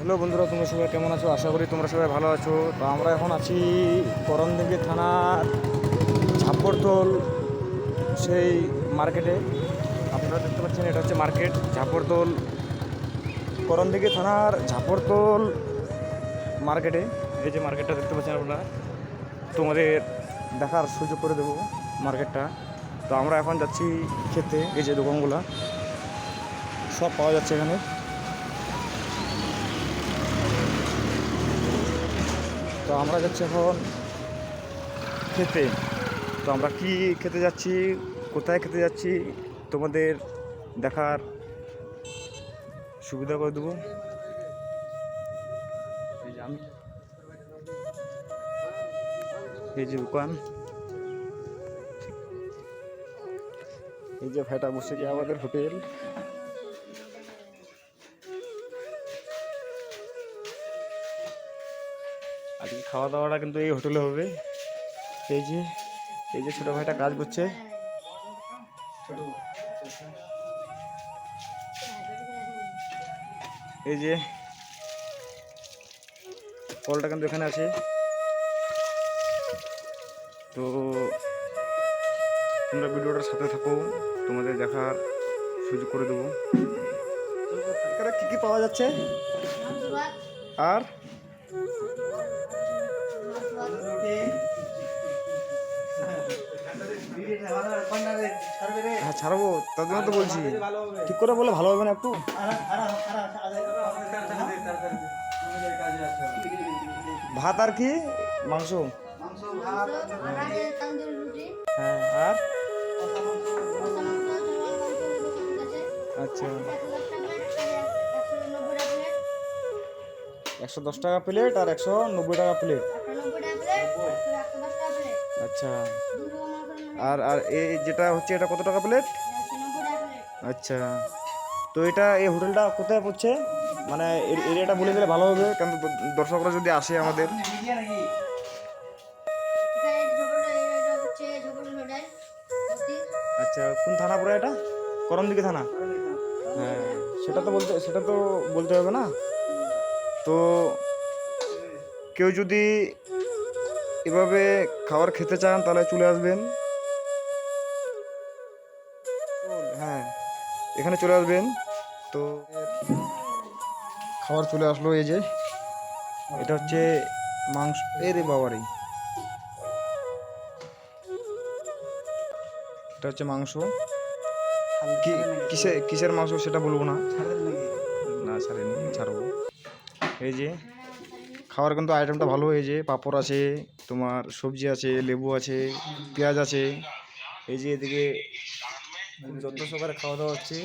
Hello বন্ধুরা, তোমরা সবাই কেমন আছো? আশা করি তোমরা সবাই ভালো আছো। তো আমরা এখন আছি করণদিঘি থানার ঝাপড়তোল সেই মার্কেটে। আপনারা দেখতে পাচ্ছেন এটা হচ্ছে মার্কেট ঝাপড়তোল, করণদিঘি থানার ঝাপড়তোল মার্কেটে। এই যে মার্কেটটা দেখতে পাচ্ছেন আপনারা, তোমাদের দেখার সুযোগ করে দেবো মার্কেটটা। তো আমরা এখন যাচ্ছি খেতে। এই যে দোকানগুলা সব পাওয়া যাচ্ছে এখানে। তো আমরা যাচ্ছি এখন খেতে। তো আমরা কি খেতে যাচ্ছি, কোথায় খেতে যাচ্ছি, তোমাদের দেখার সুবিধা করে দেবো। এই যে দোকান, এই যে ভাইটা বসে গিয়ে আমাদের হোটেল। আজকে খাওয়া দাওয়াটা কিন্তু এই হোটেলে হবে। এই যে ছোট ভাইটা কাজ করছে। এই যে কলটা কিন্তু এখানে আছে। তো তোমরা ভিডিওটার সাথে থাকো, তোমাদের দেখার সুযোগ করে দেবো। এখানে কী কী পাওয়া যাচ্ছে আর হ্যাঁ ছাড়বো, তার জন্য তো বলছি। ঠিক করে বলে ভালো হবে না একটু? ভাত আর কি মাংস? হ্যাঁ, আর আচ্ছা 110 টাকা প্লেট আর 190 টাকা প্লেট। আচ্ছা, আর আর এই যেটা হচ্ছে এটা কত টাকা প্লেট? আচ্ছা, তো এটা এই হোটেলটা কোথায় পড়ছে, মানে এরিয়াটা বলে দিলে ভালো হবে, কারণ দর্শকরা যদি আসে আমাদের। আচ্ছা, কোন থানা পড়ে এটা? করণদিঘি থানা। হ্যাঁ, সেটা তো বলতে হবে না। তো কেউ যদি এভাবে খাবার খেতে চান তাহলে চলে আসবেন। হ্যাঁ, এখানে চলে আসবেন। তো খাবার চলে আসলো। এই যে এটা হচ্ছে মাংস। এরে বাবারে, এটা হচ্ছে মাংস। কিসের মাংস সেটা বলবো না, না ছাড়েনি, ছাড়বো। এই যে খাওয়ার কিন্তু আইটেমটা ভালো। এই যে পাঁপড় আছে, তোমার সবজি আছে, লেবু আছে, পেঁয়াজ আছে। এই যে এদিকে খুব যত্ন সহকারে খাওয়া দাওয়া হচ্ছে।